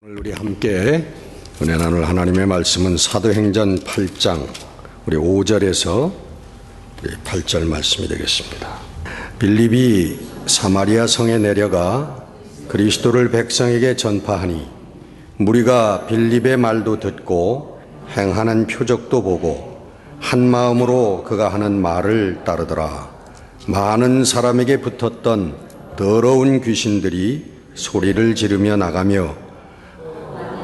오늘 우리 함께 은혜 나눌 하나님의 말씀은 사도행전 8장 우리 5절에서 우리 8절 말씀이 되겠습니다. 빌립이 사마리아 성에 내려가 그리스도를 백성에게 전파하니 무리가 빌립의 말도 듣고 행하는 표적도 보고 한 마음으로 그가 하는 말을 따르더라. 많은 사람에게 붙었던 더러운 귀신들이 소리를 지르며 나가며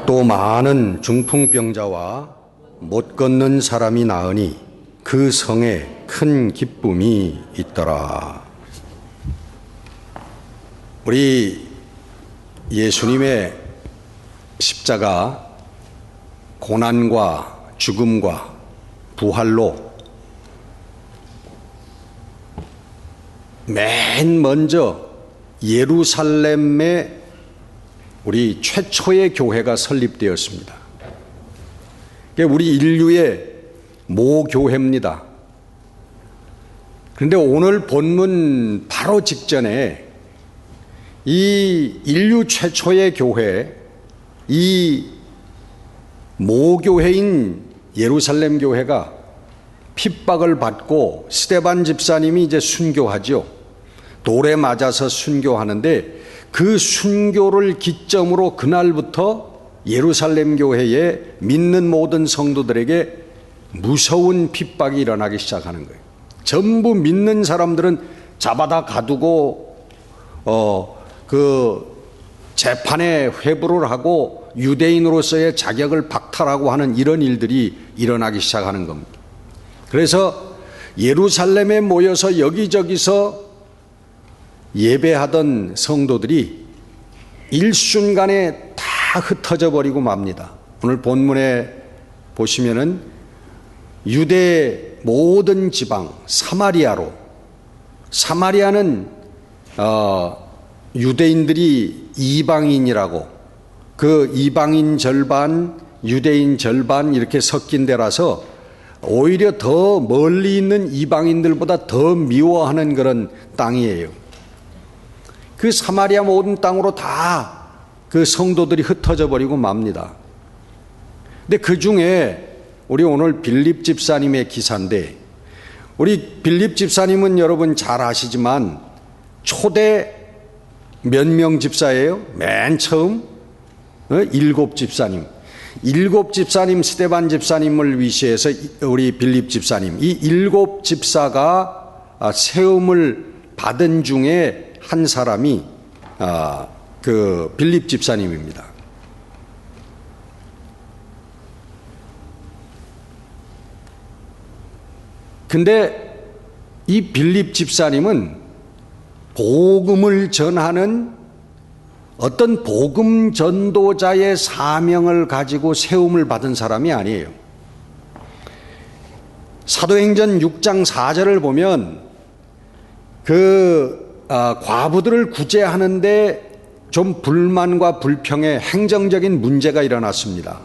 또 많은 중풍병자와 못 걷는 사람이 나으니 그 성에 큰 기쁨이 있더라. 우리 예수님의 십자가 고난과 죽음과 부활로 맨 먼저 예루살렘에 우리 최초의 교회가 설립되었습니다. 우리 인류의 모교회입니다. 그런데 오늘 본문 바로 직전에 이 인류 최초의 교회, 이 모교회인 예루살렘 교회가 핍박을 받고 스데반 집사님이 이제 순교하죠. 돌에 맞아서 순교하는데 그 순교를 기점으로 그날부터 예루살렘 교회에 믿는 모든 성도들에게 무서운 핍박이 일어나기 시작하는 거예요. 전부 믿는 사람들은 잡아다 가두고 그 재판에 회부를 하고 유대인으로서의 자격을 박탈하고 하는 이런 일들이 일어나기 시작하는 겁니다. 그래서 예루살렘에 모여서 여기저기서 예배하던 성도들이 일순간에 다 흩어져 버리고 맙니다. 오늘 본문에 보시면은 유대 모든 지방 사마리아로, 사마리아는 유대인들이 이방인이라고, 그 이방인 절반 유대인 절반 이렇게 섞인 데라서 오히려 더 멀리 있는 이방인들보다 더 미워하는 그런 땅이에요. 그 사마리아 모든 땅으로 다 그 성도들이 흩어져 버리고 맙니다. 근데 그 중에 우리 오늘 빌립 집사님의 기사인데, 우리 빌립 집사님은 여러분 잘 아시지만 초대 몇 명 집사예요? 맨 처음 7 집사님. 7 집사님 스데반 집사님을 위시해서 우리 빌립 집사님, 이 7 집사가 세움을 받은 중에 한 사람이 그 빌립 집사님입니다. 근데 이 빌립 집사님은 복음을 전하는 어떤 복음 전도자의 사명을 가지고 세움을 받은 사람이 아니에요. 사도행전 6장 4절을 보면 과부들을 구제하는데 좀 불만과 불평의 행정적인 문제가 일어났습니다.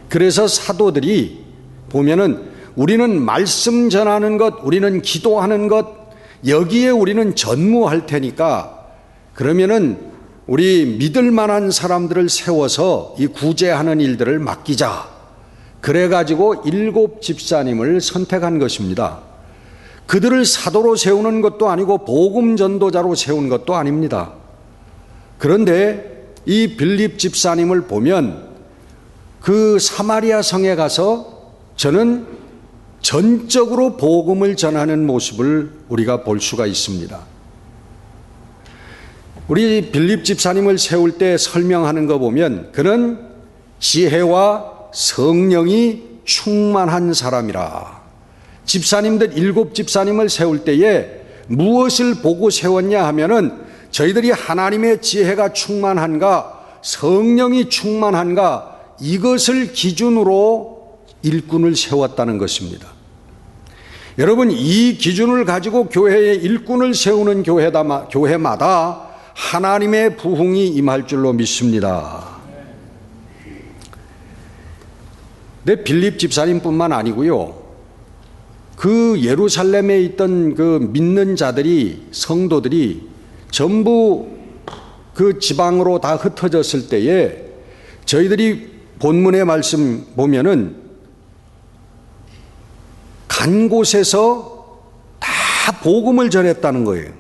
그래서 사도들이 보면은 우리는 말씀 전하는 것, 우리는 기도하는 것, 여기에 우리는 전무할 테니까 그러면은 우리 믿을 만한 사람들을 세워서 이 구제하는 일들을 맡기자. 그래가지고 7 집사님을 선택한 것입니다. 그들을 사도로 세우는 것도 아니고 복음 전도자로 세운 것도 아닙니다. 그런데 이 빌립 집사님을 보면 그 사마리아 성에 가서 저는 전적으로 복음을 전하는 모습을 우리가 볼 수가 있습니다. 우리 빌립 집사님을 세울 때 설명하는 거 보면 그는 지혜와 성령이 충만한 사람이라. 집사님들 7 집사님을 세울 때에 무엇을 보고 세웠냐 하면은 저희들이 하나님의 지혜가 충만한가, 성령이 충만한가, 이것을 기준으로 일꾼을 세웠다는 것입니다. 여러분, 이 기준을 가지고 교회의 일꾼을 세우는 교회마다 하나님의 부흥이 임할 줄로 믿습니다. 내 빌립 집사님뿐만 아니고요, 그 예루살렘에 있던 그 믿는 자들이, 성도들이 전부 그 지방으로 다 흩어졌을 때에 저희들이 본문의 말씀 보면은 간 곳에서 다 복음을 전했다는 거예요.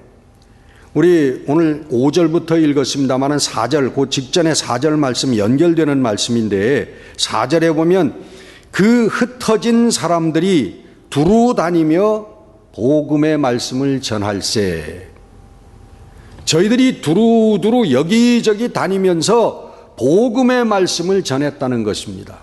우리 오늘 5절부터 읽었습니다마는 4절, 그 직전에 4절 말씀 연결되는 말씀인데 4절에 보면 그 흩어진 사람들이 두루 다니며 복음의 말씀을 전할세. 저희들이 두루두루 여기저기 다니면서 복음의 말씀을 전했다는 것입니다.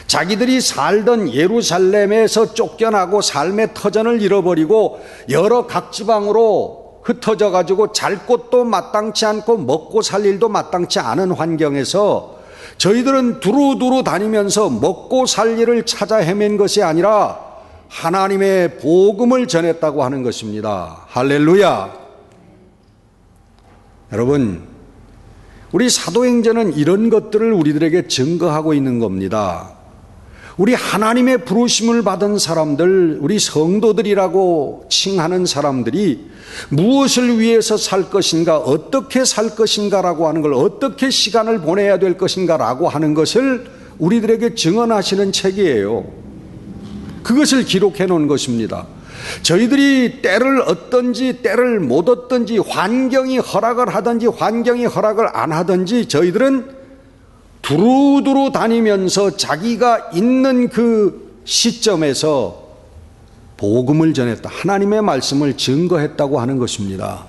자기들이 살던 예루살렘에서 쫓겨나고 삶의 터전을 잃어버리고 여러 각 지방으로 흩어져 가지고 잘 곳도 마땅치 않고 먹고 살 일도 마땅치 않은 환경에서 저희들은 두루두루 다니면서 먹고 살 일을 찾아 헤맨 것이 아니라 하나님의 복음을 전했다고 하는 것입니다. 할렐루야. 여러분, 우리 사도행전은 이런 것들을 우리들에게 증거하고 있는 겁니다. 우리 하나님의 부르심을 받은 사람들, 우리 성도들이라고 칭하는 사람들이 무엇을 위해서 살 것인가, 어떻게 살 것인가라고 하는 걸, 어떻게 시간을 보내야 될 것인가라고 하는 것을 우리들에게 증언하시는 책이에요. 그것을 기록해 놓은 것입니다. 저희들이 때를 얻든지 때를 못 얻든지 환경이 허락을 하든지 환경이 허락을 안 하든지 저희들은 두루두루 다니면서 자기가 있는 그 시점에서 복음을 전했다. 하나님의 말씀을 증거했다고 하는 것입니다.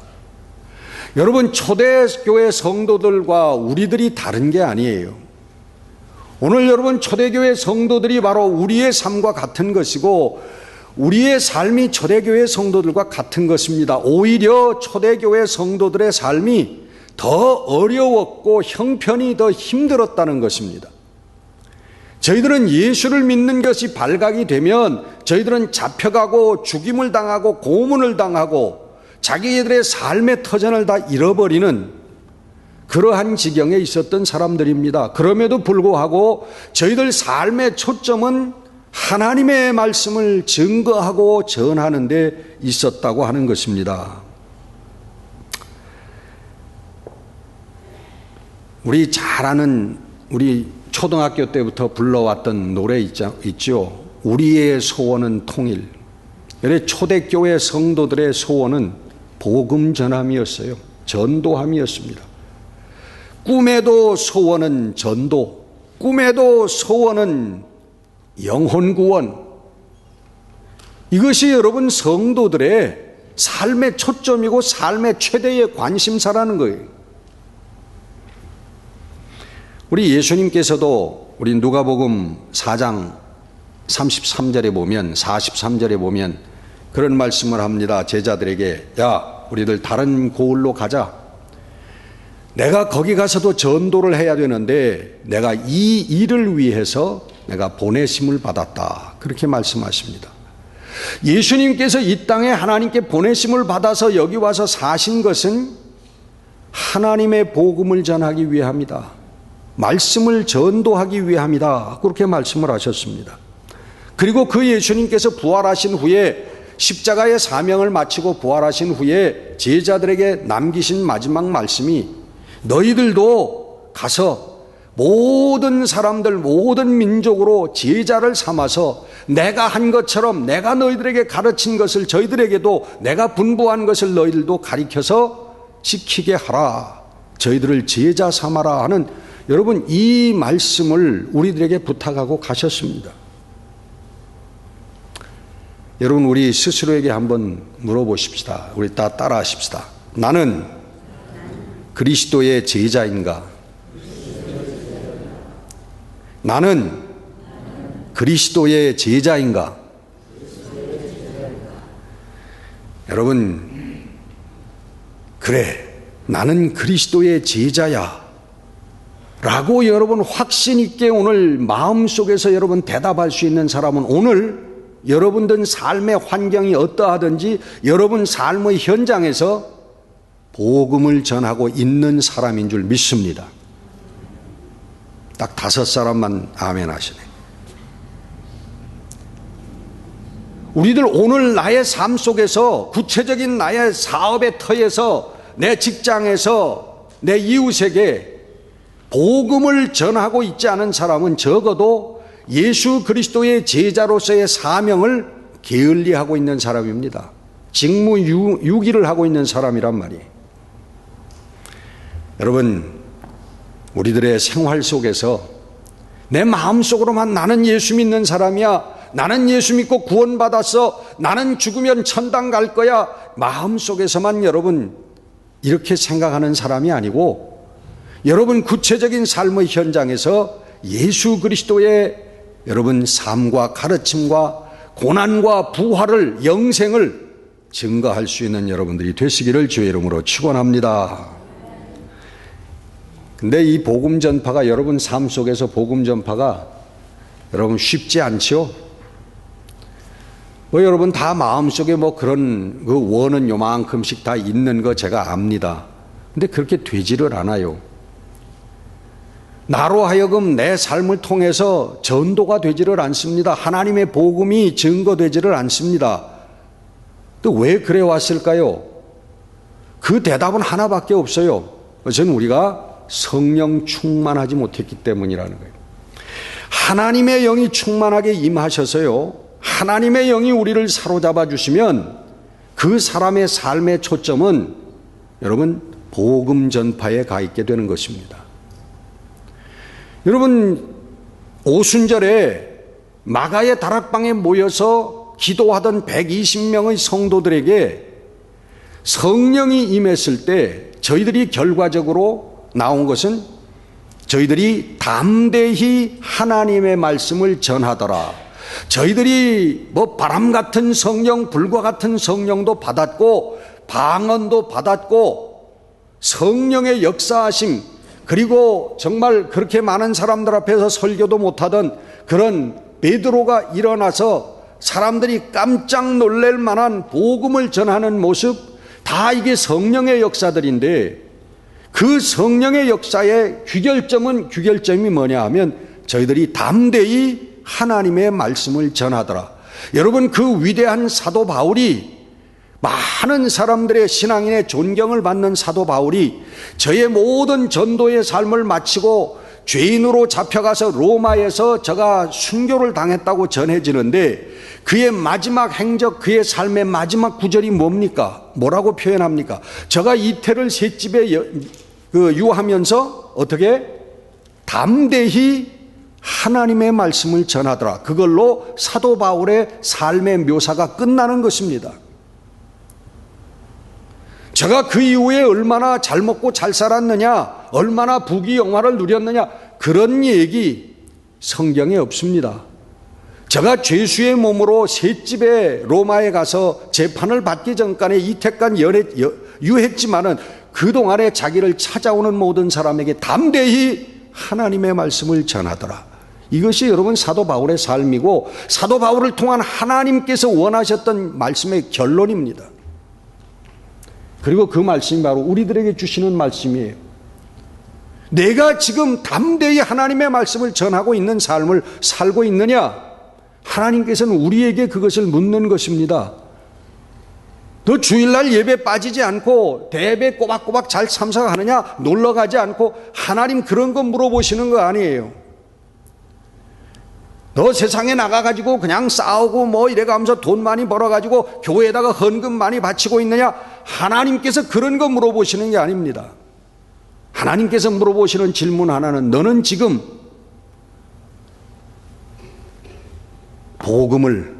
여러분, 초대교회 성도들과 우리들이 다른 게 아니에요. 오늘 여러분, 초대교회 성도들이 바로 우리의 삶과 같은 것이고 우리의 삶이 초대교회 성도들과 같은 것입니다. 오히려 초대교회 성도들의 삶이 더 어려웠고 형편이 더 힘들었다는 것입니다. 저희들은 예수를 믿는 것이 발각이 되면 저희들은 잡혀가고 죽임을 당하고 고문을 당하고 자기들의 삶의 터전을 다 잃어버리는 그러한 지경에 있었던 사람들입니다. 그럼에도 불구하고 저희들 삶의 초점은 하나님의 말씀을 증거하고 전하는 데 있었다고 하는 것입니다. 우리 잘 아는 우리 초등학교 때부터 불러왔던 노래 있죠. 우리의 소원은 통일. 초대교회 성도들의 소원은 복음 전함이었어요. 전도함이었습니다. 꿈에도 소원은 전도, 꿈에도 소원은 영혼 구원. 이것이 여러분 성도들의 삶의 초점이고 삶의 최대의 관심사라는 거예요. 우리 예수님께서도 우리 누가복음 4장 33절에 보면 43절에 보면 그런 말씀을 합니다. 제자들에게 야 우리들 다른 고을로 가자. 내가 거기 가서도 전도를 해야 되는데 내가 이 일을 위해서 내가 보내심을 받았다. 그렇게 말씀하십니다. 예수님께서 이 땅에 하나님께 보내심을 받아서 여기 와서 사신 것은 하나님의 복음을 전하기 위함이다. 말씀을 전도하기 위함이다. 그렇게 말씀을 하셨습니다. 그리고 그 예수님께서 부활하신 후에 십자가의 사명을 마치고 부활하신 후에 제자들에게 남기신 마지막 말씀이 너희들도 가서 모든 사람들 모든 민족으로 제자를 삼아서 내가 한 것처럼 내가 너희들에게 가르친 것을 저희들에게도 내가 분부한 것을 너희들도 가르쳐서 지키게 하라. 저희들을 제자 삼아라 하는 여러분 이 말씀을 우리들에게 부탁하고 가셨습니다. 여러분 우리 스스로에게 한번 물어보십시다. 우리 다 따라하십시다. 나는 그리스도의 제자인가? 나는 그리스도의 제자인가? 여러분 그래 나는 그리스도의 제자야 라고 여러분 확신 있게 오늘 마음속에서 여러분 대답할 수 있는 사람은 오늘 여러분들 삶의 환경이 어떠하든지 여러분 삶의 현장에서 복음을 전하고 있는 사람인 줄 믿습니다. 딱 5사람만 아멘 하시네. 우리들 오늘 나의 삶 속에서 구체적인 나의 사업의 터에서 내 직장에서 내 이웃에게 복음을 전하고 있지 않은 사람은 적어도 예수 그리스도의 제자로서의 사명을 게을리하고 있는 사람입니다. 직무유기를 하고 있는 사람이란 말이에요. 여러분, 우리들의 생활 속에서 내 마음속으로만 나는 예수 믿는 사람이야, 나는 예수 믿고 구원받았어, 나는 죽으면 천당 갈 거야, 마음속에서만 여러분 이렇게 생각하는 사람이 아니고, 여러분 구체적인 삶의 현장에서 예수 그리스도의 여러분 삶과 가르침과 고난과 부활을, 영생을 증거할 수 있는 여러분들이 되시기를 주의 이름으로 축원합니다. 근데 이 복음 전파가, 여러분 삶 속에서 복음 전파가 여러분 쉽지 않죠? 여러분 다 마음속에 그런 원은 요만큼씩 다 있는 거 제가 압니다. 근데 그렇게 되지를 않아요. 나로 하여금 내 삶을 통해서 전도가 되지를 않습니다. 하나님의 복음이 증거되지를 않습니다. 또 왜 그래 왔을까요? 그 대답은 하나밖에 없어요. 그것은 우리가 성령 충만하지 못했기 때문이라는 거예요. 하나님의 영이 충만하게 임하셔서요, 하나님의 영이 우리를 사로잡아 주시면 그 사람의 삶의 초점은 여러분 복음 전파에 가 있게 되는 것입니다. 여러분, 오순절에 마가의 다락방에 모여서 기도하던 120명의 성도들에게 성령이 임했을 때 저희들이 결과적으로 나온 것은, 저희들이 담대히 하나님의 말씀을 전하더라. 저희들이 바람 같은 성령, 불과 같은 성령도 받았고 방언도 받았고 성령의 역사하심, 그리고 정말 그렇게 많은 사람들 앞에서 설교도 못하던 그런 베드로가 일어나서 사람들이 깜짝 놀랄 만한 복음을 전하는 모습, 다 이게 성령의 역사들인데, 그 성령의 역사의 귀결점이 뭐냐 하면 저희들이 담대히 하나님의 말씀을 전하더라. 여러분, 그 위대한 사도 바울이, 많은 사람들의 신앙인의 존경을 받는 사도 바울이 저의 모든 전도의 삶을 마치고 죄인으로 잡혀가서 로마에서 저가 순교를 당했다고 전해지는데, 그의 마지막 행적, 그의 삶의 마지막 구절이 뭡니까? 뭐라고 표현합니까? 저가 이태를 셋집에 유하면서 어떻게? 담대히 하나님의 말씀을 전하더라. 그걸로 사도 바울의 삶의 묘사가 끝나는 것입니다. 제가 그 이후에 얼마나 잘 먹고 잘 살았느냐, 얼마나 부귀영화를 누렸느냐, 그런 얘기 성경에 없습니다. 제가 죄수의 몸으로 셋집에 로마에 가서 재판을 받기 전까지 이태간 유했지만은 그동안에 자기를 찾아오는 모든 사람에게 담대히 하나님의 말씀을 전하더라. 이것이 여러분 사도 바울의 삶이고, 사도 바울을 통한 하나님께서 원하셨던 말씀의 결론입니다. 그리고 그 말씀이 바로 우리들에게 주시는 말씀이에요. 내가 지금 담대히 하나님의 말씀을 전하고 있는 삶을 살고 있느냐? 하나님께서는 우리에게 그것을 묻는 것입니다. 너 주일날 예배 빠지지 않고 대배 꼬박꼬박 잘 참석하느냐? 놀러 가지 않고, 하나님 그런 거 물어보시는 거 아니에요. 너 세상에 나가가지고 그냥 싸우고 이래가면서 돈 많이 벌어가지고 교회에다가 헌금 많이 바치고 있느냐? 하나님께서 그런 거 물어보시는 게 아닙니다. 하나님께서 물어보시는 질문 하나는, 너는 지금 복음을,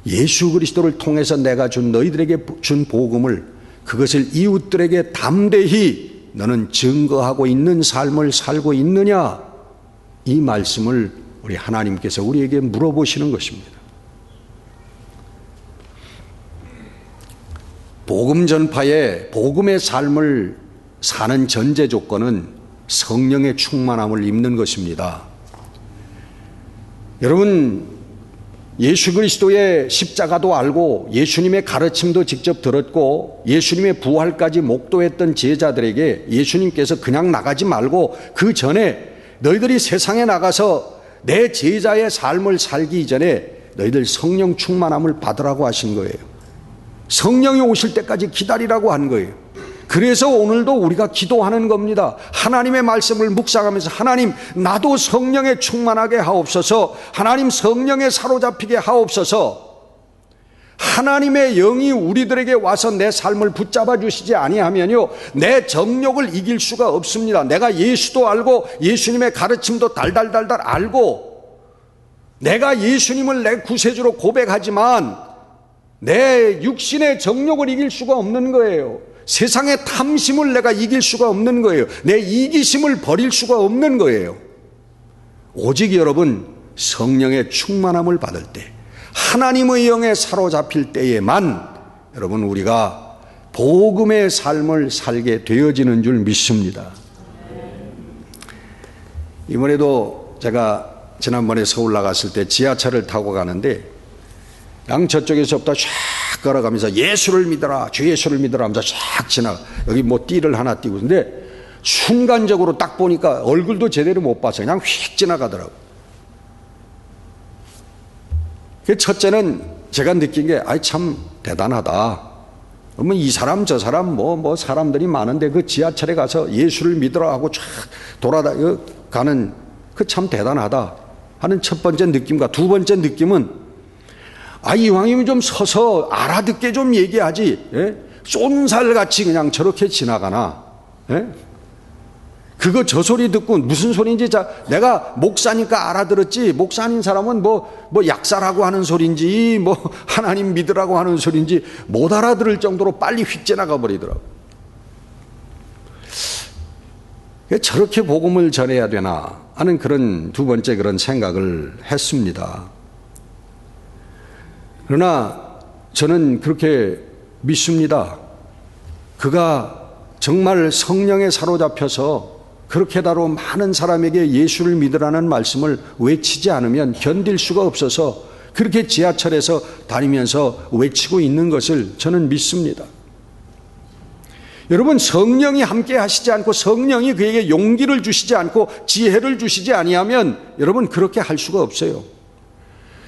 예수 그리스도를 통해서 내가 너희들에게 준 복음을, 그것을 이웃들에게 담대히 너는 증거하고 있는 삶을 살고 있느냐? 이 말씀을 우리 하나님께서 우리에게 물어보시는 것입니다. 복음 전파에 복음의 삶을 사는 전제 조건은 성령의 충만함을 입는 것입니다. 여러분, 예수 그리스도의 십자가도 알고 예수님의 가르침도 직접 들었고 예수님의 부활까지 목도했던 제자들에게 예수님께서 그냥 나가지 말고 그 전에 너희들이 세상에 나가서 내 제자의 삶을 살기 이전에 너희들 성령 충만함을 받으라고 하신 거예요. 성령이 오실 때까지 기다리라고 한 거예요. 그래서 오늘도 우리가 기도하는 겁니다. 하나님의 말씀을 묵상하면서 하나님 나도 성령에 충만하게 하옵소서, 하나님 성령에 사로잡히게 하옵소서. 하나님의 영이 우리들에게 와서 내 삶을 붙잡아 주시지 아니하면요 내 정욕을 이길 수가 없습니다. 내가 예수도 알고 예수님의 가르침도 달달달달 알고 내가 예수님을 내 구세주로 고백하지만 내 육신의 정욕을 이길 수가 없는 거예요. 세상의 탐심을 내가 이길 수가 없는 거예요. 내 이기심을 버릴 수가 없는 거예요. 오직 여러분 성령의 충만함을 받을 때, 하나님의 영에 사로잡힐 때에만 여러분 우리가 복음의 삶을 살게 되어지는 줄 믿습니다. 이번에도 제가 지난번에 서울 나갔을 때 지하철을 타고 가는데 양 저쪽에서부터 쫙 걸어가면서 예수를 믿어라, 주 예수를 믿어라 하면서 쫙 지나가. 여기 뭐 띠를 하나 띄고 있는데 순간적으로 딱 보니까 얼굴도 제대로 못 봐서 그냥 휙 지나가더라고요. 첫째는 제가 느낀 게 아이 참 대단하다. 그러면 이 사람 저 사람 뭐 사람들이 많은데 그 지하철에 가서 예수를 믿으라 하고 쫙 돌아가는 그 참 대단하다 하는 첫 번째 느낌과 두 번째 느낌은 이왕이면 좀 서서 알아듣게 좀 얘기하지, 예? 쏜살같이 그냥 저렇게 지나가나, 예? 그거 저 소리 듣고 무슨 소리인지 내가 목사니까 알아들었지, 목사 아닌 사람은 뭐 약살하고 하는 소리인지 뭐 하나님 믿으라고 하는 소리인지 못 알아들을 정도로 빨리 휙 지나가 버리더라고요. 저렇게 복음을 전해야 되나 하는 그런 두 번째 그런 생각을 했습니다. 그러나 저는 그렇게 믿습니다. 그가 정말 성령에 사로잡혀서 그렇게다로 많은 사람에게 예수를 믿으라는 말씀을 외치지 않으면 견딜 수가 없어서 그렇게 지하철에서 다니면서 외치고 있는 것을 저는 믿습니다. 여러분 성령이 함께 하시지 않고 성령이 그에게 용기를 주시지 않고 지혜를 주시지 아니하면 여러분 그렇게 할 수가 없어요.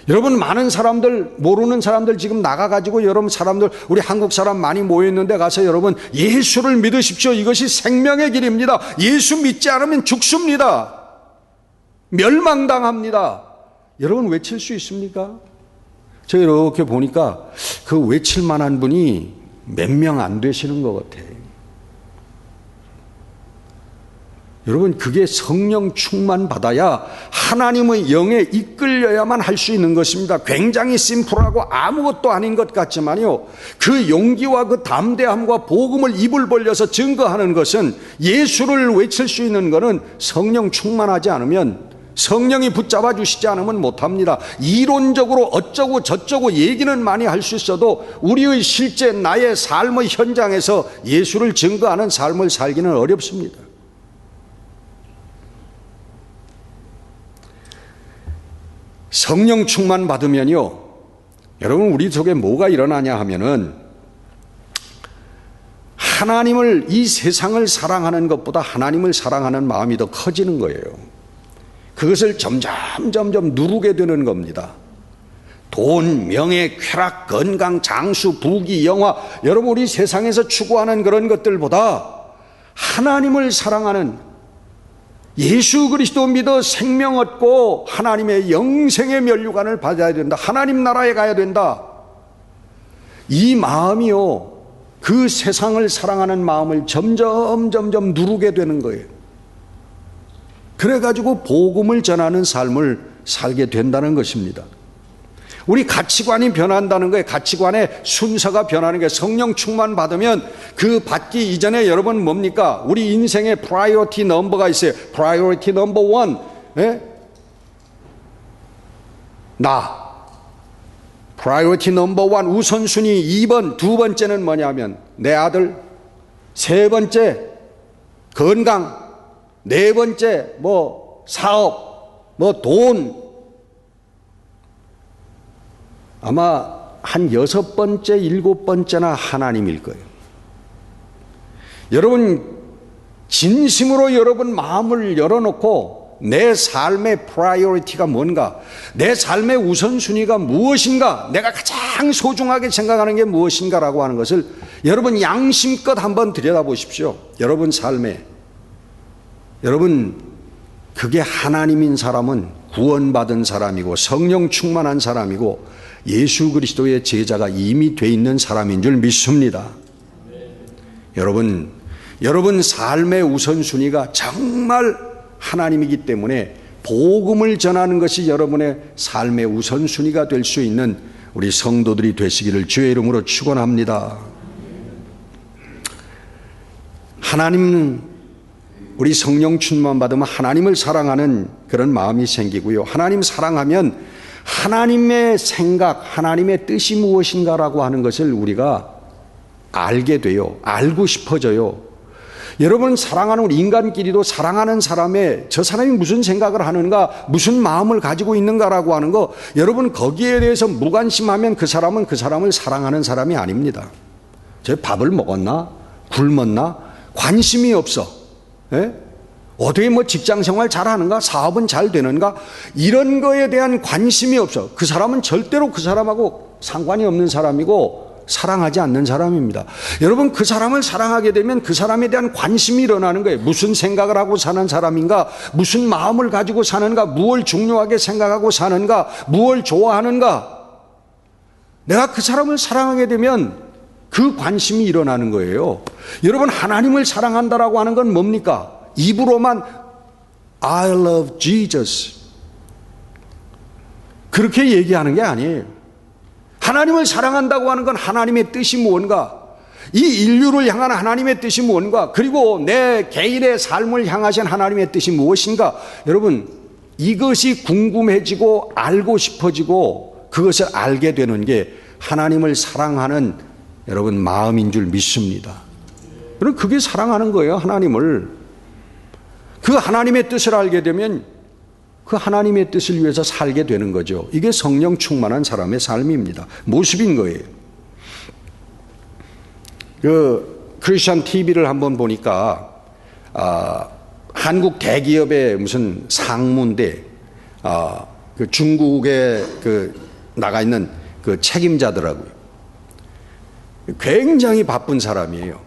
여러분 많은 사람들, 모르는 사람들 지금 나가가지고 여러분 사람들, 우리 한국 사람 많이 모여있는데 가서 여러분 예수를 믿으십시오. 이것이 생명의 길입니다. 예수 믿지 않으면 죽습니다. 멸망당합니다. 여러분 외칠 수 있습니까? 제가 이렇게 보니까 그 외칠 만한 분이 몇 명 안 되시는 것 같아요. 여러분 그게 성령 충만 받아야 하나님의 영에 이끌려야만 할 수 있는 것입니다. 굉장히 심플하고 아무것도 아닌 것 같지만요, 그 용기와 그 담대함과 복음을 입을 벌려서 증거하는 것은, 예수를 외칠 수 있는 것은 성령 충만하지 않으면, 성령이 붙잡아 주시지 않으면 못합니다. 이론적으로 어쩌고 저쩌고 얘기는 많이 할 수 있어도 우리의 실제 나의 삶의 현장에서 예수를 증거하는 삶을 살기는 어렵습니다. 성령 충만 받으면요, 여러분 우리 속에 뭐가 일어나냐 하면은 하나님을, 이 세상을 사랑하는 것보다 하나님을 사랑하는 마음이 더 커지는 거예요. 그것을 점점 누르게 되는 겁니다. 돈, 명예, 쾌락, 건강, 장수, 부귀, 영화, 여러분 우리 세상에서 추구하는 그런 것들보다 하나님을 사랑하는, 예수 그리스도 믿어 생명 얻고 하나님의 영생의 면류관을 받아야 된다, 하나님 나라에 가야 된다, 이 마음이요, 그 세상을 사랑하는 마음을 점점 누르게 되는 거예요. 그래가지고 복음을 전하는 삶을 살게 된다는 것입니다. 우리 가치관이 변한다는 거예요. 가치관의 순서가 변하는 거예요. 성령 충만 받으면 그 받기 이전에 여러분 뭡니까? 우리 인생의 프라이어티 넘버가 있어요. 프라이어티 넘버 1, 예? 나. 프라이어티 넘버 1, 우선순위 2번, 두 번째는 뭐냐면 내 아들, 세 번째 건강, 네 번째 뭐 사업, 뭐 돈, 아마 한 6번째, 7번째나 하나님일 거예요. 여러분 진심으로 여러분 마음을 열어놓고 내 삶의 프라이어리티가 뭔가, 내 삶의 우선순위가 무엇인가, 내가 가장 소중하게 생각하는 게 무엇인가라고 하는 것을 여러분 양심껏 한번 들여다보십시오. 여러분 삶에, 여러분 그게 하나님인 사람은 구원받은 사람이고 성령 충만한 사람이고 예수 그리스도의 제자가 이미 돼 있는 사람인 줄 믿습니다. 여러분 삶의 우선순위가 정말 하나님이기 때문에 복음을 전하는 것이 여러분의 삶의 우선순위가 될 수 있는 우리 성도들이 되시기를 주의 이름으로 축원합니다. 하나님, 우리 성령 충만 받으면 하나님을 사랑하는 그런 마음이 생기고요. 하나님 사랑하면 하나님의 생각, 하나님의 뜻이 무엇인가라고 하는 것을 우리가 알게 돼요. 알고 싶어져요. 여러분 사랑하는 우리 인간끼리도 사랑하는 사람의 저 사람이 무슨 생각을 하는가, 무슨 마음을 가지고 있는가라고 하는 거, 여러분 거기에 대해서 무관심하면 그 사람은 그 사람을 사랑하는 사람이 아닙니다. 저 밥을 먹었나? 굶었나? 관심이 없어. 예? 어떻게 뭐 직장 생활 잘하는가? 사업은 잘 되는가? 이런 거에 대한 관심이 없어. 그 사람은 절대로 그 사람하고 상관이 없는 사람이고 사랑하지 않는 사람입니다. 여러분 그 사람을 사랑하게 되면 그 사람에 대한 관심이 일어나는 거예요. 무슨 생각을 하고 사는 사람인가? 무슨 마음을 가지고 사는가? 무엇을 중요하게 생각하고 사는가? 무엇을 좋아하는가? 내가 그 사람을 사랑하게 되면 그 관심이 일어나는 거예요. 여러분 하나님을 사랑한다라고 하는 건 뭡니까? 입으로만 I love Jesus 그렇게 얘기하는 게 아니에요. 하나님을 사랑한다고 하는 건 하나님의 뜻이 무언가, 이 인류를 향한 하나님의 뜻이 무언가, 그리고 내 개인의 삶을 향하신 하나님의 뜻이 무엇인가, 여러분 이것이 궁금해지고 알고 싶어지고 그것을 알게 되는 게 하나님을 사랑하는 여러분 마음인 줄 믿습니다. 여러분 그게 사랑하는 거예요. 하나님을. 그 하나님의 뜻을 알게 되면 그 하나님의 뜻을 위해서 살게 되는 거죠. 이게 성령 충만한 사람의 삶입니다. 모습인 거예요. 그 크리스천 TV를 한번 보니까 한국 대기업의 무슨 상무인데 그 중국에 그 나가 있는 그 책임자더라고요. 굉장히 바쁜 사람이에요.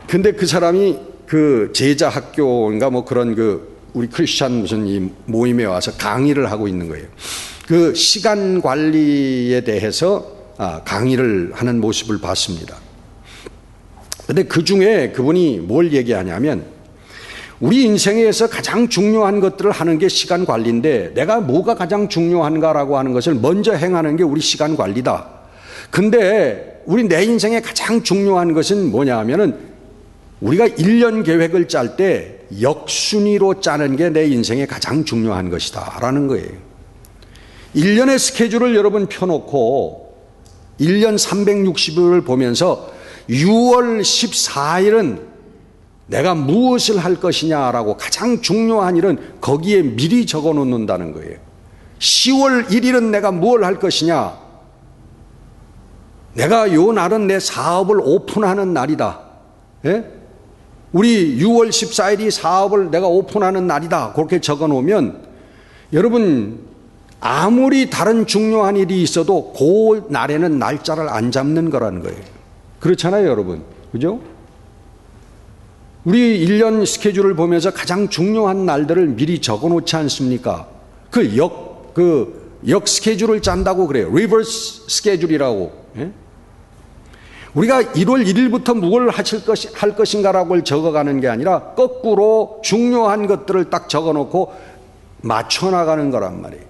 근데 그 사람이 그 제자 학교인가 뭐 그런 그 우리 크리스천 무슨 이 모임에 와서 강의를 하고 있는 거예요. 그 시간 관리에 대해서 강의를 하는 모습을 봤습니다. 근데 그 중에 그분이 뭘 얘기하냐면 우리 인생에서 가장 중요한 것들을 하는 게 시간 관리인데 내가 뭐가 가장 중요한가라고 하는 것을 먼저 행하는 게 우리 시간 관리다. 근데 우리 내 인생에 가장 중요한 것은 뭐냐 하면은 우리가 1년 계획을 짤 때 역순위로 짜는 게 내 인생에 가장 중요한 것이다 라는 거예요. 1년의 스케줄을 여러분 펴놓고 1년 360일을 보면서 6월 14일은 내가 무엇을 할 것이냐라고 가장 중요한 일은 거기에 미리 적어 놓는다는 거예요. 10월 1일은 내가 뭘 할 것이냐, 내가 요 날은 내 사업을 오픈하는 날이다. 예? 우리 6월 14일이 사업을 내가 오픈하는 날이다. 그렇게 적어 놓으면 여러분 아무리 다른 중요한 일이 있어도 그 날에는 날짜를 안 잡는 거라는 거예요. 그렇잖아요, 여러분. 그죠? 우리 1년 스케줄을 보면서 가장 중요한 날들을 미리 적어 놓지 않습니까? 그 역 스케줄을 짠다고 그래요. 리버스 스케줄이라고. 예? 우리가 1월 1일부터 무엇을 할 것인가라고 적어가는 게 아니라 거꾸로 중요한 것들을 딱 적어놓고 맞춰나가는 거란 말이에요.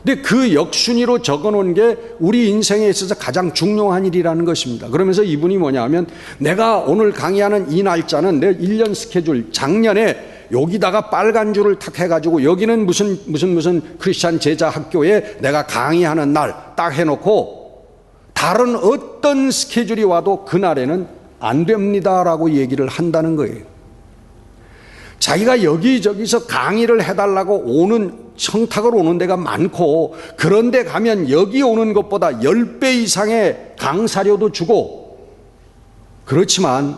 근데 그 역순위로 적어놓은 게 우리 인생에 있어서 가장 중요한 일이라는 것입니다. 그러면서 이분이 뭐냐 하면 내가 오늘 강의하는 이 날짜는 내 1년 스케줄, 작년에 여기다가 빨간 줄을 탁 해가지고 여기는 무슨 크리스찬 제자 학교에 내가 강의하는 날 딱 해놓고 다른 어떤 스케줄이 와도 그날에는 안 됩니다라고 얘기를 한다는 거예요. 자기가 여기저기서 강의를 해달라고 청탁을 오는 데가 많고 그런데 가면 여기 오는 것보다 10배 이상의 강사료도 주고 그렇지만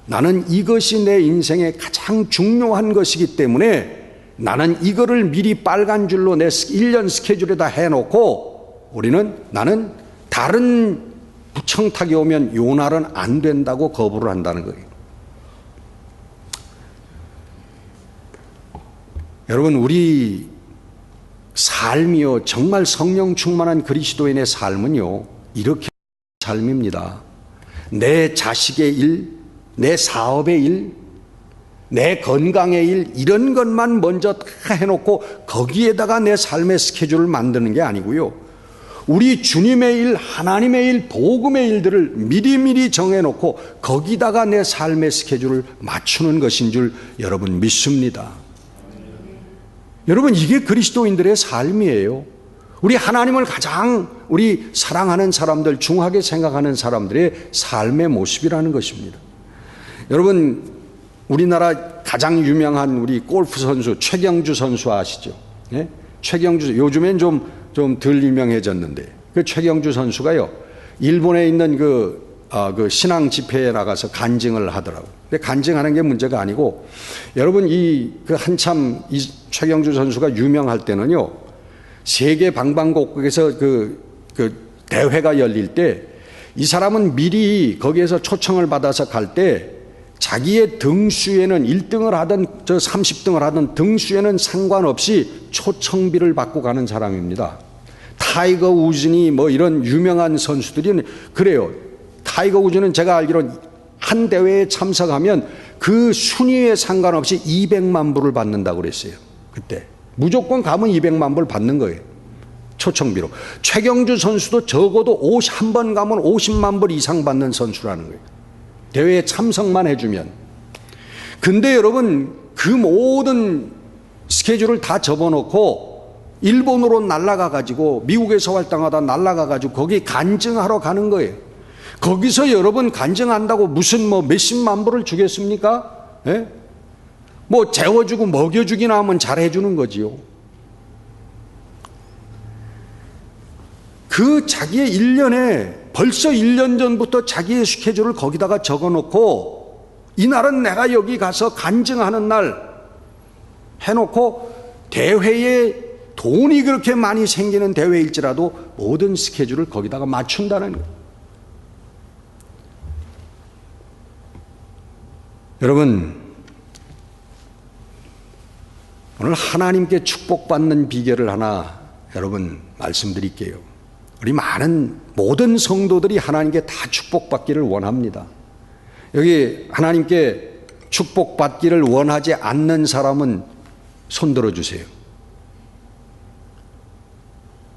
나는 이것이 내 인생의 가장 중요한 것이기 때문에 나는 이거를 미리 빨간 줄로 내 1년 스케줄에다 해놓고 나는 다른 부청탁이 오면 요날은 안 된다고 거부를 한다는 거예요. 여러분, 우리 삶이요, 정말 성령 충만한 그리스도인의 삶은요, 이렇게 삶입니다. 내 자식의 일, 내 사업의 일, 내 건강의 일, 이런 것만 먼저 다 해놓고 거기에다가 내 삶의 스케줄을 만드는 게 아니고요, 우리 주님의 일, 하나님의 일, 복음의 일들을 미리미리 정해놓고 거기다가 내 삶의 스케줄을 맞추는 것인 줄 여러분 믿습니다. 여러분, 이게 그리스도인들의 삶이에요. 우리 하나님을 가장 우리 사랑하는 사람들, 중하게 생각하는 사람들의 삶의 모습이라는 것입니다. 여러분, 우리나라 가장 유명한 우리 골프 선수 최경주 선수 아시죠? 예? 최경주, 요즘엔 좀 덜 유명해졌는데, 그 최경주 선수가요, 일본에 있는 그 신앙 집회에 나가서 간증을 하더라고요. 근데 간증하는 게 문제가 아니고, 여러분, 한참 이 최경주 선수가 유명할 때는요, 세계 방방곡곡에서 그 대회가 열릴 때, 이 사람은 미리 거기에서 초청을 받아서 갈 때, 자기의 등수에는 1등을 하든 30등을 하든 등수에는 상관없이 초청비를 받고 가는 사람입니다. 타이거 우즈니 뭐 이런 유명한 선수들이 그래요. 타이거 우즈는 제가 알기로 한 대회에 참석하면 그 순위에 상관없이 200만 불을 받는다고 그랬어요. 그때 무조건 가면 200만 불 받는 거예요, 초청비로. 최경주 선수도 적어도 한 번 가면 50만 불 이상 받는 선수라는 거예요, 대회에 참석만 해주면. 근데 여러분, 그 모든 스케줄을 다 접어놓고 일본으로 날아가가지고, 미국에서 활동하다 날아가가지고 거기 간증하러 가는 거예요. 거기서 여러분 간증한다고 무슨 몇십만 불을 주겠습니까? 예? 뭐 재워주고 먹여주기나 하면 잘해주는 거지요. 그 자기의 1년에 벌써 1년 전부터 자기의 스케줄을 거기다가 적어놓고, 이날은 내가 여기 가서 간증하는 날 해놓고, 대회에 돈이 그렇게 많이 생기는 대회일지라도 모든 스케줄을 거기다가 맞춘다는 거예요. 여러분, 오늘 하나님께 축복받는 비결을 하나 여러분 말씀드릴게요. 우리 모든 성도들이 하나님께 다 축복받기를 원합니다. 여기 하나님께 축복받기를 원하지 않는 사람은 손 들어주세요.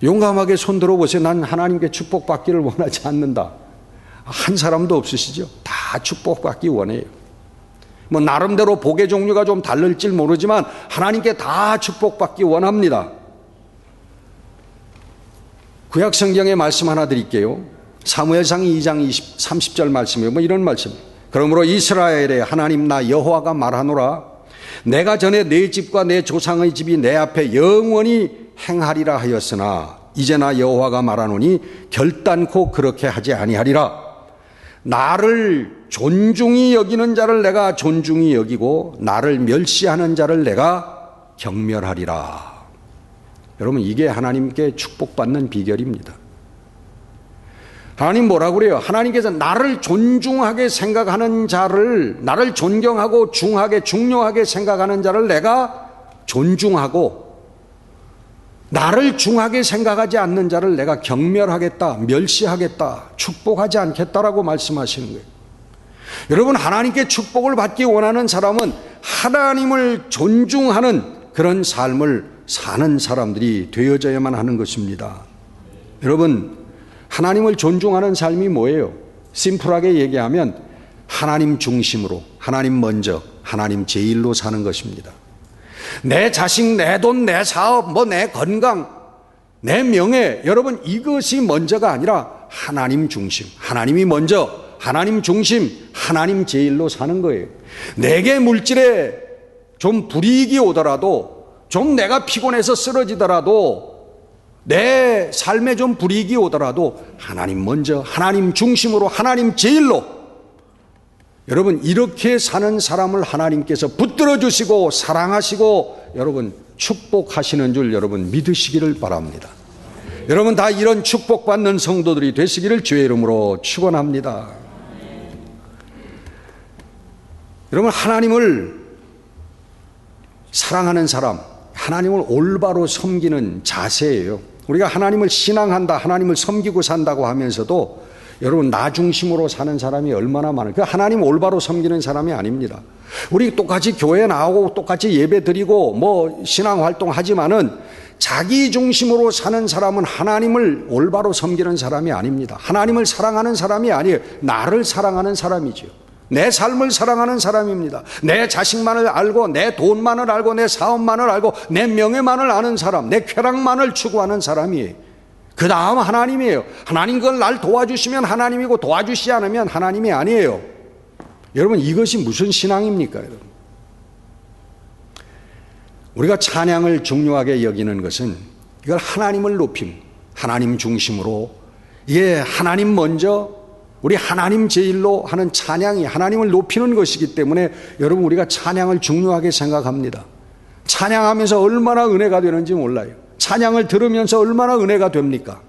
용감하게 손 들어보세요. 난 하나님께 축복받기를 원하지 않는다. 한 사람도 없으시죠? 다 축복받기 원해요. 뭐 나름대로 복의 종류가 좀 다를지 모르지만 하나님께 다 축복받기 원합니다. 구약 성경의 말씀 하나 드릴게요. 사무엘상 2장 30절 말씀이에요. 뭐 이런 말씀. 그러므로 이스라엘의 하나님 나 여호와가 말하노라. 내가 전에 내 집과 내 조상의 집이 내 앞에 영원히 행하리라 하였으나 이제 나 여호와가 말하노니 결단코 그렇게 하지 아니하리라. 나를 존중히 여기는 자를 내가 존중히 여기고 나를 멸시하는 자를 내가 경멸하리라. 여러분, 이게 하나님께 축복받는 비결입니다. 하나님 뭐라고 그래요? 하나님께서 나를 존중하게 생각하는 자를, 나를 존경하고 중요하게 생각하는 자를 내가 존중하고, 나를 중하게 생각하지 않는 자를 내가 경멸하겠다, 멸시하겠다, 축복하지 않겠다라고 말씀하시는 거예요. 여러분, 하나님께 축복을 받기 원하는 사람은 하나님을 존중하는 그런 삶을 사는 사람들이 되어져야만 하는 것입니다. 여러분, 하나님을 존중하는 삶이 뭐예요? 심플하게 얘기하면 하나님 중심으로, 하나님 먼저, 하나님 제일로 사는 것입니다. 내 자식, 내 돈, 내 사업, 내 건강, 내 명예, 여러분 이것이 먼저가 아니라 하나님 중심, 하나님이 먼저, 하나님 중심, 하나님 제일로 사는 거예요. 내게 물질에 좀 불이익이 오더라도, 좀 내가 피곤해서 쓰러지더라도, 내 삶에 좀 불이익이 오더라도 하나님 먼저, 하나님 중심으로, 하나님 제일로 여러분, 이렇게 사는 사람을 하나님께서 붙들어 주시고 사랑하시고 여러분 축복하시는 줄 여러분 믿으시기를 바랍니다. 여러분 다 이런 축복받는 성도들이 되시기를 주의 이름으로 축원합니다. 여러분, 하나님을 사랑하는 사람, 하나님을 올바로 섬기는 자세예요. 우리가 하나님을 신앙한다, 하나님을 섬기고 산다고 하면서도 여러분 나 중심으로 사는 사람이 얼마나 많아요. 그 하나님 올바로 섬기는 사람이 아닙니다. 우리 똑같이 교회 나오고 똑같이 예배 드리고 뭐 신앙 활동하지만은 자기 중심으로 사는 사람은 하나님을 올바로 섬기는 사람이 아닙니다. 하나님을 사랑하는 사람이 아니에요. 나를 사랑하는 사람이죠. 내 삶을 사랑하는 사람입니다. 내 자식만을 알고 내 돈만을 알고 내 사업만을 알고 내 명예만을 아는 사람, 내 쾌락만을 추구하는 사람이에요. 그 다음 하나님이에요. 하나님 그걸 날 도와주시면 하나님이고 도와주시지 않으면 하나님이 아니에요. 여러분, 이것이 무슨 신앙입니까? 여러분, 우리가 찬양을 중요하게 여기는 것은 이걸 하나님을 높임, 하나님 중심으로, 하나님 먼저, 우리 하나님 제일로 하는 찬양이 하나님을 높이는 것이기 때문에 여러분 우리가 찬양을 중요하게 생각합니다. 찬양하면서 얼마나 은혜가 되는지 몰라요. 찬양을 들으면서 얼마나 은혜가 됩니까?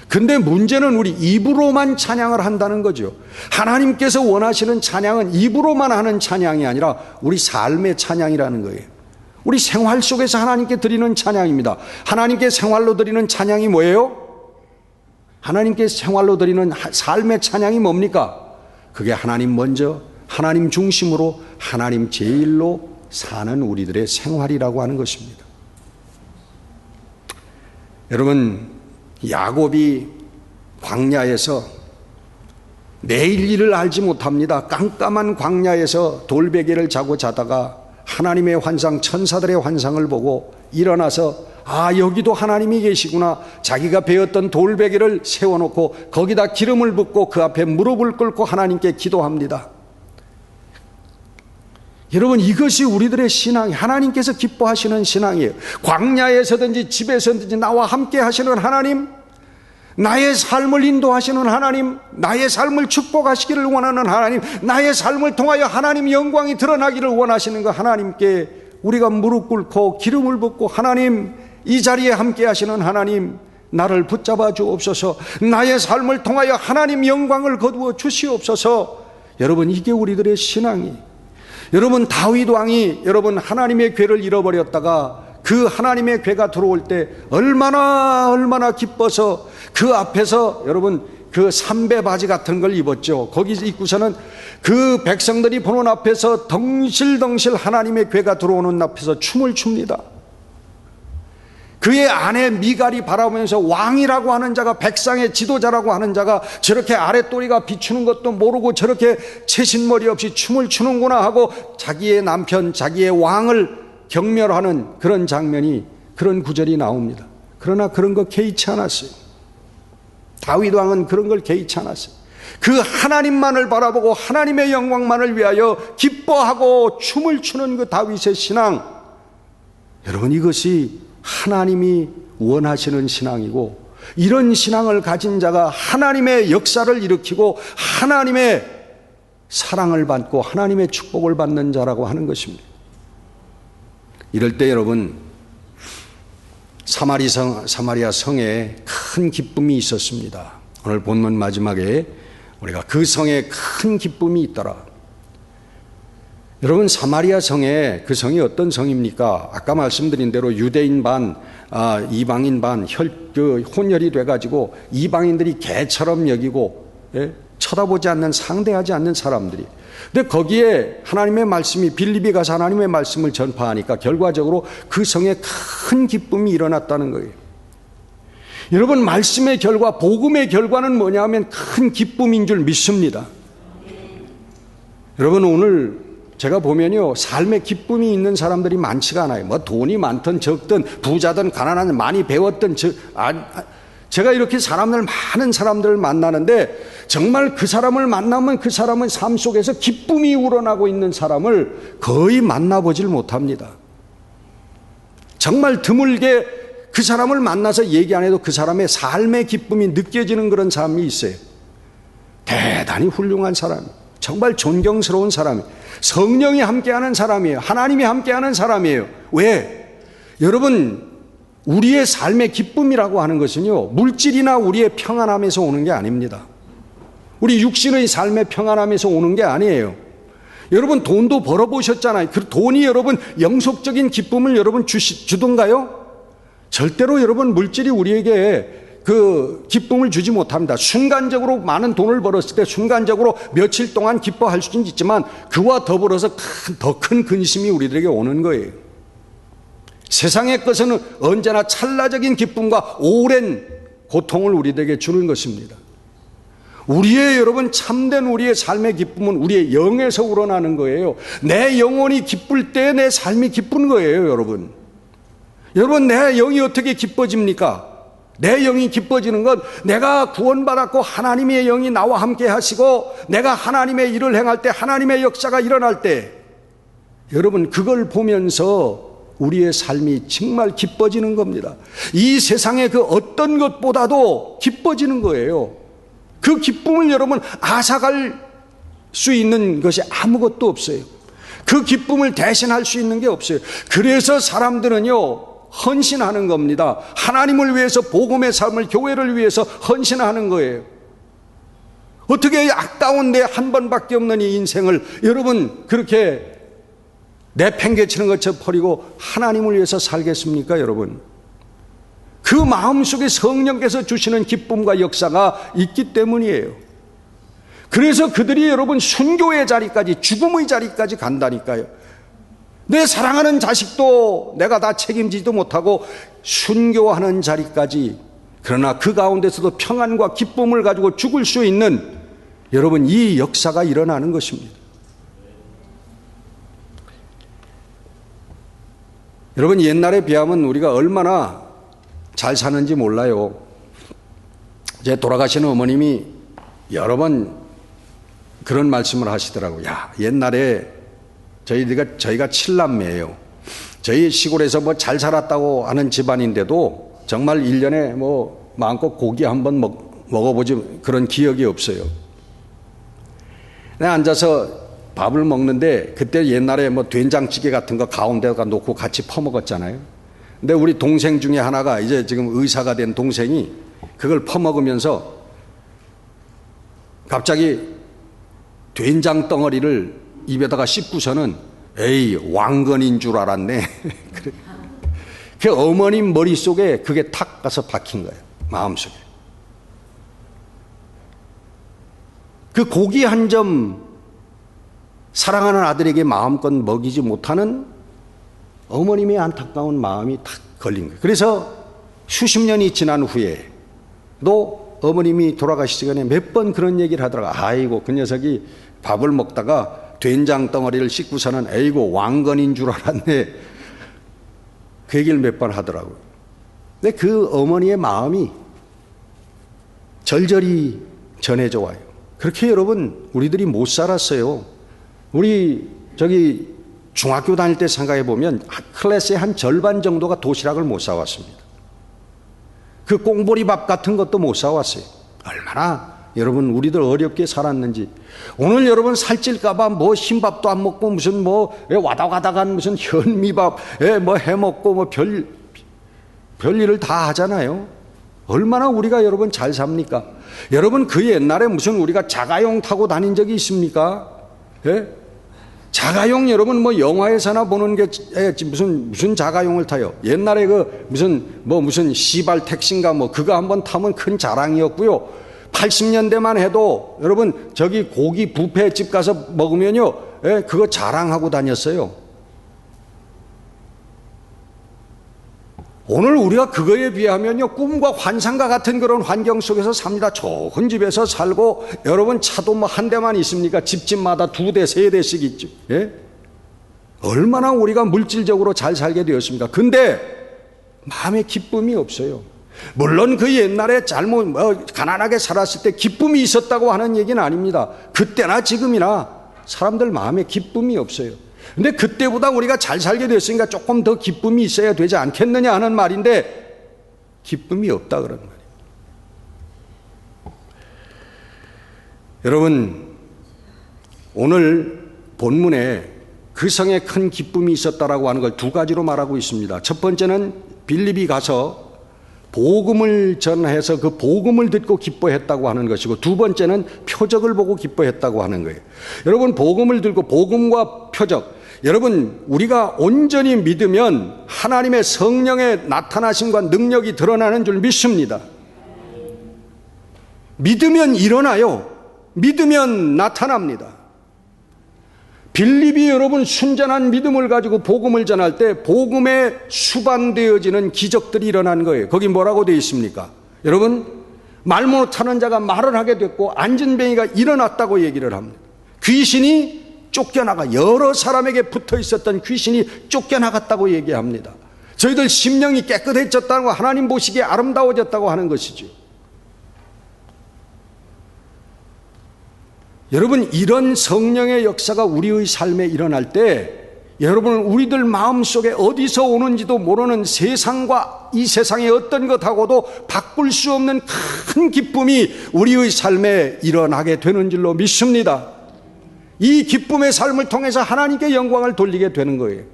근데 문제는 우리 입으로만 찬양을 한다는 거죠. 하나님께서 원하시는 찬양은 입으로만 하는 찬양이 아니라 우리 삶의 찬양이라는 거예요. 우리 생활 속에서 하나님께 드리는 찬양입니다. 하나님께 생활로 드리는 찬양이 뭐예요? 하나님께 생활로 드리는 삶의 찬양이 뭡니까? 그게 하나님 먼저, 하나님 중심으로, 하나님 제일로 사는 우리들의 생활이라고 하는 것입니다. 여러분, 야곱이 광야에서 내일 일을 알지 못합니다. 깜깜한 광야에서 돌베개를 자고 자다가 하나님의 환상, 천사들의 환상을 보고 일어나서 여기도 하나님이 계시구나. 자기가 베었던 돌베개를 세워놓고 거기다 기름을 붓고 그 앞에 무릎을 꿇고 하나님께 기도합니다. 여러분, 이것이 우리들의 신앙이, 하나님께서 기뻐하시는 신앙이에요. 광야에서든지 집에서든지 나와 함께 하시는 하나님, 나의 삶을 인도하시는 하나님, 나의 삶을 축복하시기를 원하는 하나님, 나의 삶을 통하여 하나님 영광이 드러나기를 원하시는 그 하나님께 우리가 무릎 꿇고 기름을 붓고, 하나님, 이 자리에 함께 하시는 하나님, 나를 붙잡아 주옵소서. 나의 삶을 통하여 하나님 영광을 거두어 주시옵소서. 여러분, 이게 우리들의 신앙이. 여러분, 다윗 왕이 여러분 하나님의 궤를 잃어버렸다가 그 하나님의 궤가 들어올 때 얼마나 기뻐서 그 앞에서 여러분 그 삼배 바지 같은 걸 입었죠. 거기 입고서는 그 백성들이 보는 앞에서 덩실덩실 하나님의 궤가 들어오는 앞에서 춤을 춥니다. 그의 아내 미갈이 바라보면서 왕이라고 하는 자가, 백성의 지도자라고 하는 자가 저렇게 아랫도리가 비추는 것도 모르고 저렇게 채신머리 없이 춤을 추는구나 하고 자기의 남편, 자기의 왕을 경멸하는 그런 장면이, 그런 구절이 나옵니다. 그러나 그런 거 개의치 않았어요. 다윗 왕은 그런 걸 개의치 않았어요. 그 하나님만을 바라보고 하나님의 영광만을 위하여 기뻐하고 춤을 추는 그 다윗의 신앙, 여러분, 이것이 하나님이 원하시는 신앙이고, 이런 신앙을 가진 자가 하나님의 역사를 일으키고 하나님의 사랑을 받고 하나님의 축복을 받는 자라고 하는 것입니다. 이럴 때 여러분, 사마리아 성에 큰 기쁨이 있었습니다. 오늘 본문 마지막에 우리가 그 성에 큰 기쁨이 있더라. 여러분, 사마리아 성에, 그 성이 어떤 성입니까? 아까 말씀드린 대로 유대인 반, 이방인 반, 혼혈이 돼가지고 이방인들이 개처럼 여기고, 쳐다보지 않는, 상대하지 않는 사람들이. 근데 거기에 하나님의 말씀이, 빌립이 가서 하나님의 말씀을 전파하니까 결과적으로 그 성에 큰 기쁨이 일어났다는 거예요. 여러분, 말씀의 결과, 복음의 결과는 뭐냐 하면 큰 기쁨인 줄 믿습니다. 여러분, 오늘 제가 보면요, 삶에 기쁨이 있는 사람들이 많지가 않아요. 뭐 돈이 많든 적든, 부자든 가난한, 많이 배웠든, 제가 이렇게 많은 사람들을 만나는데 정말 그 사람을 만나면 그 사람의 삶 속에서 기쁨이 우러나고 있는 사람을 거의 만나보질 못합니다. 정말 드물게 그 사람을 만나서 얘기 안 해도 그 사람의 삶의 기쁨이 느껴지는 그런 사람이 있어요. 대단히 훌륭한 사람. 정말 존경스러운 사람이에요. 성령이 함께하는 사람이에요. 하나님이 함께하는 사람이에요. 왜? 여러분, 우리의 삶의 기쁨이라고 하는 것은요, 물질이나 우리의 평안함에서 오는 게 아닙니다. 우리 육신의 삶의 평안함에서 오는 게 아니에요. 여러분, 돈도 벌어보셨잖아요. 그 돈이 여러분 영속적인 기쁨을 여러분 주던가요? 절대로 여러분 물질이 우리에게 그 기쁨을 주지 못합니다. 순간적으로 많은 돈을 벌었을 때 순간적으로 며칠 동안 기뻐할 수는 있지만 그와 더불어서 더 큰 근심이 우리들에게 오는 거예요. 세상의 것은 언제나 찰나적인 기쁨과 오랜 고통을 우리들에게 주는 것입니다. 우리의 여러분 참된 우리의 삶의 기쁨은 우리의 영에서 우러나는 거예요. 내 영혼이 기쁠 때 내 삶이 기쁜 거예요, 여러분. 여러분, 내 영이 어떻게 기뻐집니까? 내 영이 기뻐지는 건 내가 구원받았고 하나님의 영이 나와 함께 하시고 내가 하나님의 일을 행할 때 하나님의 역사가 일어날 때 여러분 그걸 보면서 우리의 삶이 정말 기뻐지는 겁니다. 이 세상의 그 어떤 것보다도 기뻐지는 거예요. 그 기쁨을 여러분 앗아갈 수 있는 것이 아무것도 없어요. 그 기쁨을 대신할 수 있는 게 없어요. 그래서 사람들은요 헌신하는 겁니다. 하나님을 위해서 복음의 삶을 교회를 위해서 헌신하는 거예요. 어떻게 악다운 내 한 번밖에 없는 이 인생을 여러분 그렇게 내팽개치는 것처럼 버리고 하나님을 위해서 살겠습니까, 여러분? 그 마음속에 성령께서 주시는 기쁨과 역사가 있기 때문이에요. 그래서 그들이 여러분 순교의 자리까지, 죽음의 자리까지 간다니까요. 내 사랑하는 자식도 내가 다 책임지지도 못하고 순교하는 자리까지, 그러나 그 가운데서도 평안과 기쁨을 가지고 죽을 수 있는 여러분 이 역사가 일어나는 것입니다. 여러분, 옛날에 비하면 우리가 얼마나 잘 사는지 몰라요. 제 돌아가시는 어머님이 여러 번 그런 말씀을 하시더라고요. 야, 옛날에 저희가 7남매예요. 저희 시골에서 뭐 잘 살았다고 하는 집안인데도 정말 1년에 뭐 마음껏 고기 한번 먹어보지 그런 기억이 없어요. 내가 앉아서 밥을 먹는데 그때 옛날에 뭐 된장찌개 같은 거 가운데다가 놓고 같이 퍼먹었잖아요. 근데 우리 동생 중에 하나가 이제 지금 의사가 된 동생이 그걸 퍼먹으면서 갑자기 된장 덩어리를 입에다가 씹고서는 에이 왕건인 줄 알았네. 그 어머님 머릿속에 그게 탁 가서 박힌 거예요. 마음속에. 그 고기 한 점 사랑하는 아들에게 마음껏 먹이지 못하는 어머님의 안타까운 마음이 탁 걸린 거예요. 그래서 수십 년이 지난 후에도 어머님이 돌아가시기 전에 몇 번 그런 얘기를 하더라고요. 아이고 그 녀석이 밥을 먹다가 된장 덩어리를 씹고서는 에이고 왕건인 줄 알았네. 그 얘기를 몇 번 하더라고요. 근데 그 어머니의 마음이 절절히 전해져 와요. 그렇게 여러분 우리들이 못 살았어요. 우리 중학교 다닐 때 생각해 보면 클래스의 한 절반 정도가 도시락을 못 사왔습니다. 그 꽁보리밥 같은 것도 못 사왔어요. 얼마나 여러분 우리들 어렵게 살았는지. 오늘 여러분 살찔까봐 뭐 흰밥도 안 먹고 무슨 뭐 와다가다간 무슨 현미밥 뭐 해먹고 뭐 별일을 다 하잖아요. 얼마나 우리가 여러분 잘 삽니까? 여러분 그 옛날에 무슨 우리가 자가용 타고 다닌 적이 있습니까? 예? 자가용 여러분 뭐 영화에서나 보는 게 무슨 자가용을 타요? 옛날에 그 무슨 시발 택시인가 뭐 그거 한번 타면 큰 자랑이었고요. 80년대만 해도 여러분 저기 고기 뷔페집 가서 먹으면요, 예, 그거 자랑하고 다녔어요. 오늘 우리가 그거에 비하면요 꿈과 환상과 같은 그런 환경 속에서 삽니다. 좋은 집에서 살고 여러분 차도 뭐 한 대만 있습니까? 집집마다 2대 3대씩 있죠. 예? 얼마나 우리가 물질적으로 잘 살게 되었습니까? 근데 마음에 기쁨이 없어요. 물론 그 옛날에 가난하게 살았을 때 기쁨이 있었다고 하는 얘기는 아닙니다. 그때나 지금이나 사람들 마음에 기쁨이 없어요. 근데 그때보다 우리가 잘 살게 됐으니까 조금 더 기쁨이 있어야 되지 않겠느냐 하는 말인데 기쁨이 없다 그런 말이에요. 여러분 오늘 본문에 그 성에 큰 기쁨이 있었다라고 하는 걸 두 가지로 말하고 있습니다. 첫 번째는 빌립이 가서 복음을 전해서 그 복음을 듣고 기뻐했다고 하는 것이고, 두 번째는 표적을 보고 기뻐했다고 하는 거예요. 여러분, 복음을 들고 복음과 표적, 여러분, 우리가 온전히 믿으면 하나님의 성령의 나타나심과 능력이 드러나는 줄 믿습니다. 믿으면 일어나요. 믿으면 나타납니다. 빌립이 여러분 순전한 믿음을 가지고 복음을 전할 때 복음에 수반되어지는 기적들이 일어난 거예요. 거기 뭐라고 되어 있습니까? 여러분, 말 못하는 자가 말을 하게 됐고 안진뱅이가 일어났다고 얘기를 합니다. 귀신이 쫓겨나가, 여러 사람에게 붙어 있었던 귀신이 쫓겨나갔다고 얘기합니다. 저희들 심령이 깨끗해졌다고, 하나님 보시기에 아름다워졌다고 하는 것이죠. 여러분, 이런 성령의 역사가 우리의 삶에 일어날 때 여러분, 우리들 마음속에 어디서 오는지도 모르는 세상과 이 세상의 어떤 것하고도 바꿀 수 없는 큰 기쁨이 우리의 삶에 일어나게 되는 줄로 믿습니다. 이 기쁨의 삶을 통해서 하나님께 영광을 돌리게 되는 거예요.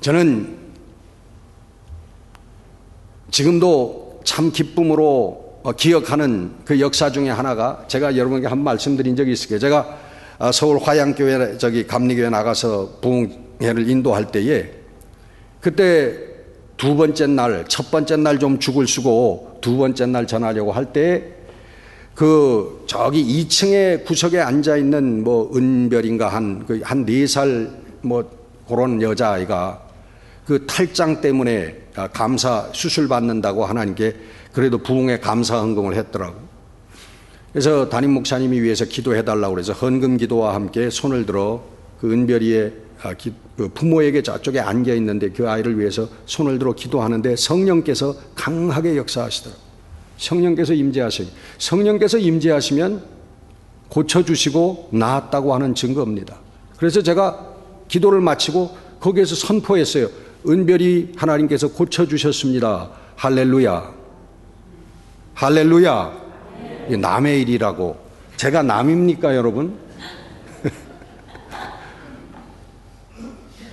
저는 지금도 참 기쁨으로 기억하는 그 역사 중에 하나가, 제가 여러분에게 한 말씀드린 적이 있을 거예요. 제가 서울 화양교회 감리교회 나가서 부흥회를 인도할 때에, 그때 두 번째 날, 첫 번째 날 좀 죽을 쓰고 두 번째 날 전하려고 할 때 저기 2층에 구석에 앉아 있는 은별인가 한 4살 그런 여자아이가 그 탈장 때문에 감사 수술 받는다고 하나님께 그래도 부흥에 감사 헌금을 했더라고. 그래서 담임 목사님이 위해서 기도해달라고 그래서 헌금 기도와 함께 손을 들어 그 은별이의 그 부모에게 저쪽에 앉아 있는데 그 아이를 위해서 손을 들어 기도하는데 성령께서 강하게 역사하시더라고. 성령께서 임재하셔요. 성령께서 임재하시면 고쳐주시고 나았다고 하는 증거입니다. 그래서 제가 기도를 마치고 거기에서 선포했어요. 은별이 하나님께서 고쳐주셨습니다. 할렐루야. 할렐루야. 남의 일이라고. 제가 남입니까, 여러분?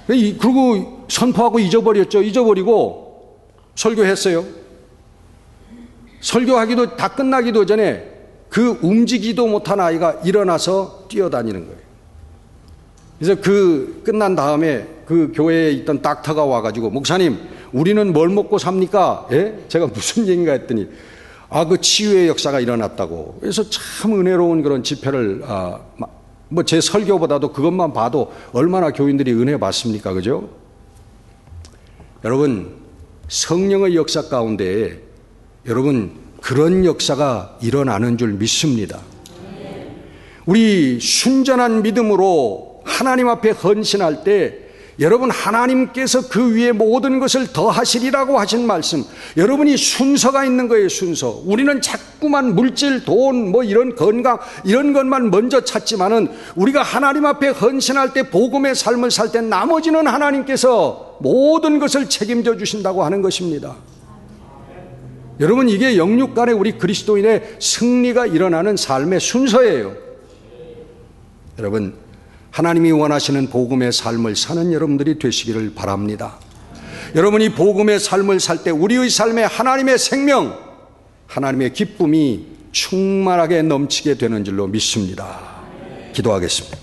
그리고 선포하고 잊어버렸죠. 잊어버리고 설교했어요. 설교하기도 다 끝나기도 전에 그 움직이지도 못한 아이가 일어나서 뛰어다니는 거예요. 그래서 그 끝난 다음에 그 교회에 있던 닥터가 와가지고, 목사님, 우리는 뭘 먹고 삽니까? 예? 제가 무슨 얘기인가 했더니, 그 치유의 역사가 일어났다고. 그래서 참 은혜로운 그런 집회를, 제 설교보다도 그것만 봐도 얼마나 교인들이 은혜 받습니까? 그죠? 여러분, 성령의 역사 가운데 여러분, 그런 역사가 일어나는 줄 믿습니다. 우리 순전한 믿음으로 하나님 앞에 헌신할 때 여러분, 하나님께서 그 위에 모든 것을 더하시리라고 하신 말씀, 여러분이 순서가 있는 거예요. 순서. 우리는 자꾸만 물질, 돈, 이런 건강, 이런 것만 먼저 찾지만은 우리가 하나님 앞에 헌신할 때, 복음의 삶을 살 때 나머지는 하나님께서 모든 것을 책임져 주신다고 하는 것입니다. 여러분, 이게 영육 간에 우리 그리스도인의 승리가 일어나는 삶의 순서예요. 여러분, 하나님이 원하시는 복음의 삶을 사는 여러분들이 되시기를 바랍니다. 여러분이 복음의 삶을 살 때 우리의 삶에 하나님의 생명, 하나님의 기쁨이 충만하게 넘치게 되는 줄로 믿습니다. 기도하겠습니다.